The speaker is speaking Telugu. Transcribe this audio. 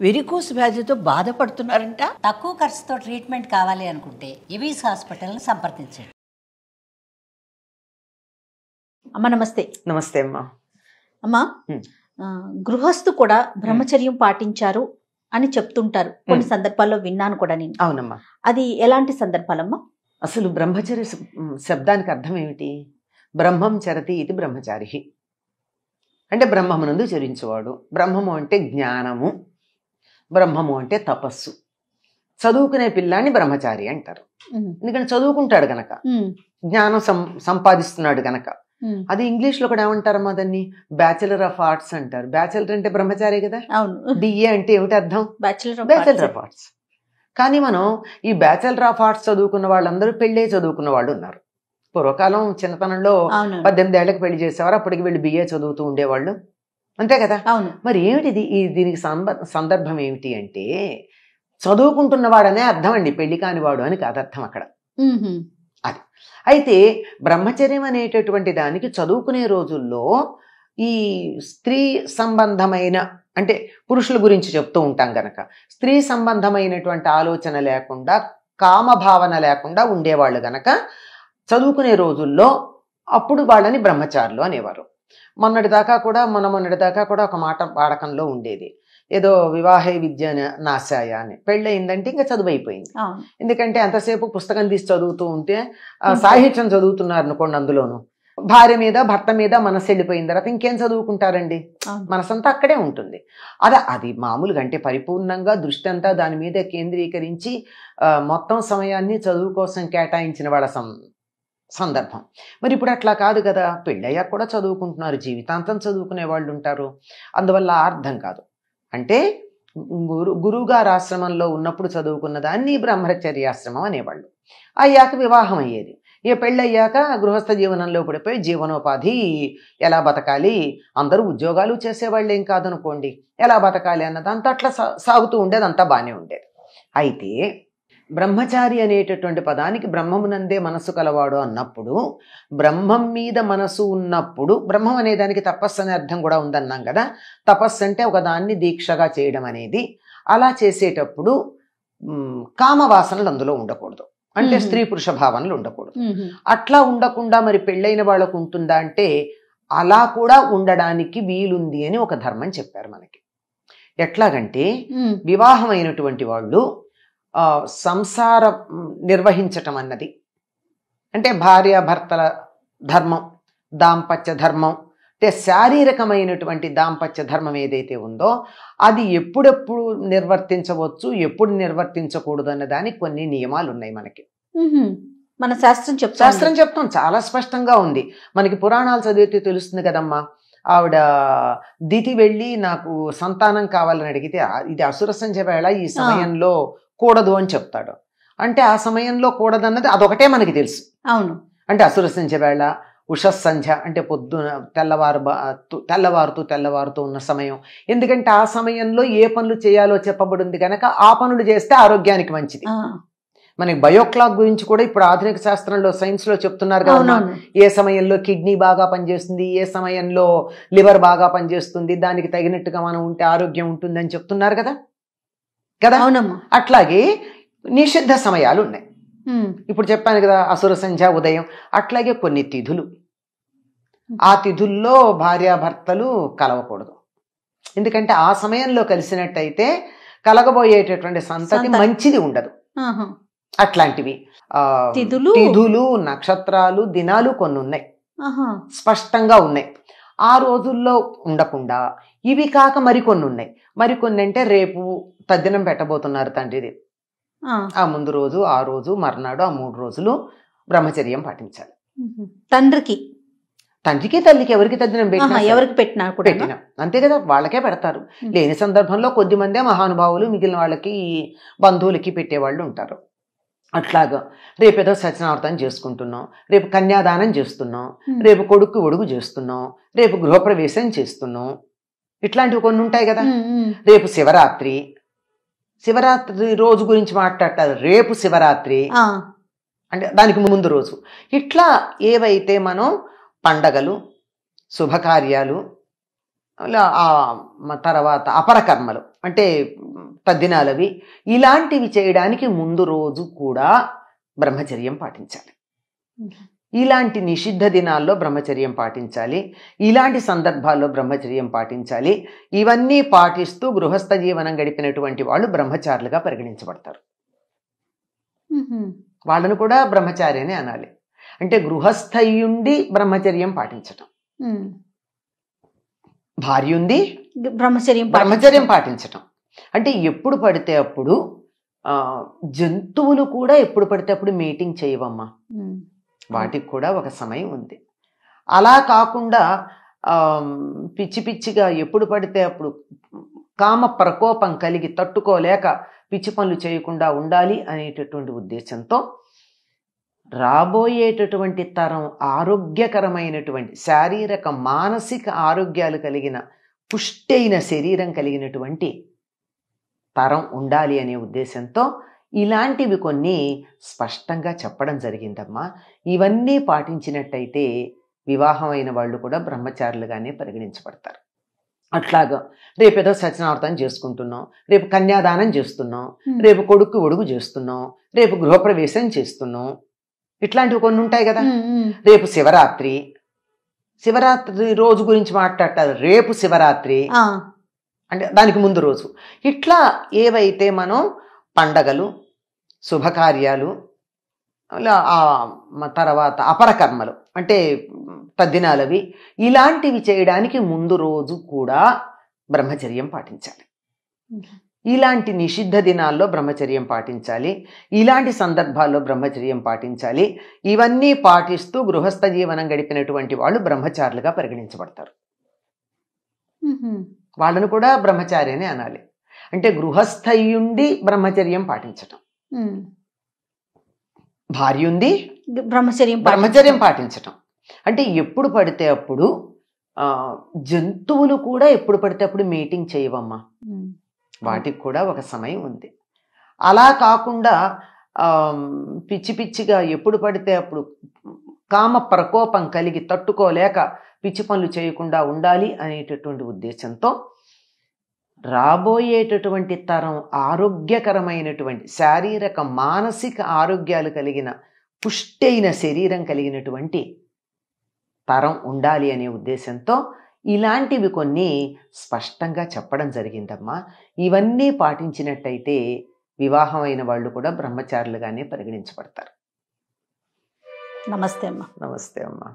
వెరికోస్ వ్యాధితో బాధపడుతున్నారంట. తక్కువ ఖర్చుతో ట్రీట్మెంట్ కావాలి అనుకుంటే ఇవీస్ హాస్పిటల్ని సంప్రదించండి. అమ్మ నమస్తే. నమస్తే అమ్మా. అమ్మా, గృహస్థు కూడా బ్రహ్మచర్యం పాటించారు అని చెప్తుంటారు, కొన్ని సందర్భాల్లో విన్నాను కూడా నేను. అవునమ్మా. అది ఎలాంటి సందర్భాలమ్మా? అసలు బ్రహ్మచర్య శబ్దానికి అర్థం ఏమిటి? బ్రహ్మం చరతి ఇది బ్రహ్మచారి అంటే బ్రహ్మమునందు చరించేవాడు. బ్రహ్మము అంటే జ్ఞానము, బ్రహ్మము అంటే తపస్సు. చదువుకునే పిల్లాన్ని బ్రహ్మచారి అంటారు. ఎందుకంటే చదువుకుంటాడు గనక, జ్ఞానం సంపాదిస్తున్నాడు గనక. అది ఇంగ్లీష్ లో కూడా ఏమంటారమ్మా, దాన్ని బ్యాచిలర్ ఆఫ్ ఆర్ట్స్ అంటారు. బ్యాచిలర్ అంటే బ్రహ్మచారి కదా. డిఏ అంటే ఏమిటి అర్థం? Bachelor of arts. కానీ మనం ఈ బ్యాచిలర్ ఆఫ్ ఆర్ట్స్ చదువుకున్న వాళ్ళందరూ పెళ్ళే చదువుకున్న వాళ్ళు ఉన్నారు. పూర్వకాలం చిన్నతనంలో 18 ఏళ్లకు పెళ్లి చేసేవారు, అప్పటికి వీళ్ళు బిఏ చదువుతూ ఉండేవాళ్ళు, అంతే కదా. మరి ఏమిటిది? దీనికి సందర్భం ఏమిటి అంటే, చదువుకుంటున్నవాడనే అర్థం అండి, పెళ్లి కానివాడు అని కాదు అర్థం అక్కడ. అది అయితే బ్రహ్మచర్యం అనేటటువంటి దానికి చదువుకునే రోజుల్లో ఈ స్త్రీ సంబంధమైన, అంటే పురుషుల గురించి చెప్తూ ఉంటాం గనక, స్త్రీ సంబంధమైనటువంటి ఆలోచన లేకుండా, కామభావన లేకుండా ఉండేవాళ్ళు గనక చదువుకునే రోజుల్లో అప్పుడు వాళ్ళని బ్రహ్మచారులు అనేవారు. మొన్నటిదాకా కూడా ఒక మాట వాడకంలో ఉండేది, ఏదో వివాహే విద్య నాశాయ అని. పెళ్ళయిందంటే ఇంకా చదువు అయిపోయింది. ఎందుకంటే అంతసేపు పుస్తకం తీసి చదువుతూ ఉంటే, సాహిత్యం చదువుతున్నారు అనుకోండి, అందులోను భార్య మీద భర్త మీద మనసు వెళ్ళిపోయిన తర్వాత ఇంకేం చదువుకుంటారండి? మనసంతా అక్కడే ఉంటుంది. అది మామూలుగా అంటే పరిపూర్ణంగా దృష్టి అంతా దాని మీద కేంద్రీకరించి మొత్తం సమయాన్ని చదువు కోసం కేటాయించిన వాళ్ళ సందర్భం. మరి ఇప్పుడు అట్లా కాదు కదా, పెళ్ళయ్యాక కూడా చదువుకుంటున్నారు, జీవితాంతం చదువుకునే వాళ్ళు ఉంటారు. అందువల్ల అర్థం కాదు. అంటే గురువుగారు ఆశ్రమంలో ఉన్నప్పుడు చదువుకున్న దాన్ని బ్రహ్మచర్యాశ్రమం అనేవాళ్ళు. అయ్యాక వివాహం అయ్యేది. ఇక పెళ్ళయ్యాక గృహస్థ జీవనంలో పడిపోయి జీవనోపాధి ఎలా బతకాలి, అందరూ ఉద్యోగాలు చేసేవాళ్ళు ఏం కాదనుకోండి, ఎలా బతకాలి అన్నదంతా అట్లా సాగుతూ ఉండేది, అంతా బాగానే ఉండేది. అయితే బ్రహ్మచారి అనేటటువంటి పదానికి బ్రహ్మమునందే మనస్సు కలవాడు అన్నప్పుడు, బ్రహ్మం మీద మనసు ఉన్నప్పుడు, బ్రహ్మం అనే దానికి తపస్సు అనే అర్థం కూడా ఉందన్నాం కదా. తపస్సు అంటే ఒకదాన్ని దీక్షగా చేయడం అనేది. అలా చేసేటప్పుడు కామవాసనలు అందులో ఉండకూడదు, అంటే స్త్రీ పురుష భావనలు ఉండకూడదు. అట్లా ఉండకుండా మరి పెళ్ళైన వాళ్ళకు ఉంటుందా అంటే, అలా కూడా ఉండడానికి వీలుంది అని ఒక ధర్మం చెప్పారు మనకి. ఎట్లాగంటే, వివాహం అయినటువంటి వాళ్ళు సంసారం నిర్వహించటం అన్నది, అంటే భార్యాభర్తల ధర్మం, దాంపత్య ధర్మం, అంటే శారీరకమైనటువంటి దాంపత్య ధర్మం ఏదైతే ఉందో అది ఎప్పుడెప్పుడు నిర్వర్తించవచ్చు, ఎప్పుడు నిర్వర్తించకూడదు అన్న దానికి కొన్ని నియమాలు ఉన్నాయి మనకి. మన శాస్త్రం చెప్తాం, చాలా స్పష్టంగా ఉంది మనకి. పురాణాలు చదివితే తెలుస్తుంది కదమ్మా. ఆవిడ దితి వెళ్ళి నాకు సంతానం కావాలని అడిగితే, ఇది అసుర సంధ్య వేళ, ఈ సమయంలో కూడదు అని చెప్తాడు. అంటే ఆ సమయంలో కూడదన్నది అదొకటే మనకి తెలుసు. అవును, అంటే అసుర సంధ్య వేళ, ఉషస్సంధ్య అంటే పొద్దున తెల్లవారుతూ ఉన్న సమయం. ఎందుకంటే ఆ సమయంలో ఏ పనులు చేయాలో చెప్పబడింది కనుక ఆ పనులు చేస్తే ఆరోగ్యానికి మంచిది. మనకి బయోక్లాక్ గురించి కూడా ఇప్పుడు ఆధునిక శాస్త్రంలో, సైన్స్ లో చెప్తున్నారు కదా, ఏ సమయంలో కిడ్నీ బాగా పనిచేస్తుంది, ఏ సమయంలో లివర్ బాగా పనిచేస్తుంది, దానికి తగినట్టుగా మనం ఉంటే ఆరోగ్యం ఉంటుంది అని చెప్తున్నారు కదా. అట్లాగే నిషిద్ధ సమయాలు ఉన్నాయి. ఇప్పుడు చెప్పాను కదా, అసుర సంధ్య, ఉదయం. అట్లాగే కొన్ని తిథులు, ఆ తిథుల్లో భార్యాభర్తలు కలవకూడదు. ఎందుకంటే ఆ సమయంలో కలిసినట్టయితే కలగబోయేటటువంటి సంతతి మంచిది ఉండదు. అట్లాంటివి తిథులు, నక్షత్రాలు, దినాలు కొన్ని ఉన్నాయి, స్పష్టంగా ఉన్నాయి. ఆ రోజుల్లో ఉండకుండా ఇవి కాక మరికొన్ని ఉన్నాయి. మరికొన్ని అంటే రేపు తద్దినం పెట్టబోతున్నారు తండ్రిది, ఆ ముందు రోజు, ఆ రోజు, మర్నాడు, ఆ 3 రోజులు బ్రహ్మచర్యం పాటించాలి. తండ్రికి తల్లికి ఎవరికి తద్దినం పెట్టినా అంతే కదా, వాళ్ళకే పెడతారు. లేని సందర్భంలో కొద్ది మందే మహానుభావులు మిగిలిన వాళ్ళకి, బంధువులకి పెట్టేవాళ్ళు ఉంటారు. అట్లాగా రేపేదో సత్యనావర్తం చేసుకుంటున్నాం, రేపు కన్యాదానం చేస్తున్నాం, రేపు కొడుకు ఒడుగు చేస్తున్నాం, రేపు గృహప్రవేశం చేస్తున్నాం, ఇట్లాంటివి కొన్ని ఉంటాయి కదా. రేపు శివరాత్రి రోజు గురించి మాట్లాడతారు. రేపు శివరాత్రి అంటే దానికి ముందు రోజు. ఇట్లా ఏవైతే మనం పండగలు, శుభకార్యాలు, తర్వాత అపరకర్మలు అంటే తద్దినాలవి ఇలాంటివి చేయడానికి ముందు రోజు కూడా బ్రహ్మచర్యం పాటించాలి. ఇలాంటి నిషిద్ధ దినాల్లో బ్రహ్మచర్యం పాటించాలి. ఇలాంటి సందర్భాల్లో బ్రహ్మచర్యం పాటించాలి. ఇవన్నీ పాటిస్తూ గృహస్థ జీవనం గడిపినటువంటి వాళ్ళు బ్రహ్మచారులుగా పరిగణించబడతారు. వాళ్ళను కూడా బ్రహ్మచారి అని అనాలి. అంటే గృహస్థయుండి బ్రహ్మచర్యం పాటించటం, భార్య ఉంది బ్రహ్మచర్యం పాటించటం. అంటే ఎప్పుడు పడితే అప్పుడు జంతువులు కూడా ఎప్పుడు పడితే అప్పుడు మీటింగ్ చేయవమ్మా, వాటికి కూడా ఒక సమయం ఉంది. అలా కాకుండా పిచ్చి పిచ్చిగా ఎప్పుడు పడితే అప్పుడు కామ ప్రకోపం కలిగి తట్టుకోలేక పిచ్చి పనులు చేయకుండా ఉండాలి అనేటటువంటి ఉద్దేశంతో రాబోయేటటువంటి తరం ఆరోగ్యకరమైనటువంటి శారీరక మానసిక ఆరోగ్యాలు కలిగిన పుష్టైన శరీరం కలిగినటువంటి తరం ఉండాలి అనే ఉద్దేశంతో ఇలాంటివి కొన్ని స్పష్టంగా చెప్పడం జరిగిందమ్మా. ఇవన్నీ పాటించినట్టయితే వివాహమైన వాళ్ళు కూడా బ్రహ్మచారులుగానే పరిగణించబడతారు. అట్లాగా రేపేదో సత్యనావర్తం చేసుకుంటున్నాం, రేపు కన్యాదానం చేస్తున్నాం, రేపు కొడుకు ఒడుగు చేస్తున్నాం, రేపు గృహప్రవేశం చేస్తున్నాం, ఇట్లాంటివి కొన్ని ఉంటాయి కదా. రేపు శివరాత్రి రోజు గురించి మాట్లాడతారు. రేపు శివరాత్రి అంటే దానికి ముందు రోజు. ఇట్లా ఏవైతే మనం పండగలు, శుభకార్యాలు, తర్వాత అపరకర్మలు అంటే తద్దినాలవి ఇలాంటివి చేయడానికి ముందు రోజు కూడా బ్రహ్మచర్యం పాటించాలి. ఇలాంటి నిషిద్ధ దినాల్లో బ్రహ్మచర్యం పాటించాలి. ఇలాంటి సందర్భాల్లో బ్రహ్మచర్యం పాటించాలి. ఇవన్నీ పాటిస్తూ గృహస్థ జీవనం గడిపినటువంటి వాళ్ళు బ్రహ్మచారులుగా పరిగణించబడతారు. వాళ్ళను కూడా బ్రహ్మచారి అని అనాలి. అంటే గృహస్థయుండి బ్రహ్మచర్యం పాటించటం, భార్య ఉంది బ్రహ్మచర్యం పాటించటం. అంటే ఎప్పుడు పడితే అప్పుడు జంతువులు కూడా ఎప్పుడు పడితే అప్పుడు మీటింగ్ చేయవమ్మా, వాటికి కూడా ఒక సమయం ఉంది. అలా కాకుండా పిచ్చి పిచ్చిగా ఎప్పుడు పడితే అప్పుడు కామ ప్రకోపం కలిగి తట్టుకోలేక పిచ్చి పనులు చేయకుండా ఉండాలి అనేటటువంటి ఉద్దేశంతో రాబోయేటటువంటి తరం ఆరోగ్యకరమైనటువంటి శారీరక మానసిక ఆరోగ్యాలు కలిగిన పుష్టైన శరీరం కలిగినటువంటి తరం ఉండాలి అనే ఉద్దేశంతో ఇలాంటివి కొన్ని స్పష్టంగా చెప్పడం జరిగిందమ్మా. ఇవన్నీ పాటించినట్టయితే వివాహమైన వాళ్ళు కూడా బ్రహ్మచారులుగానే పరిగణించబడతారు. నమస్తే అమ్మా. నమస్తే అమ్మా.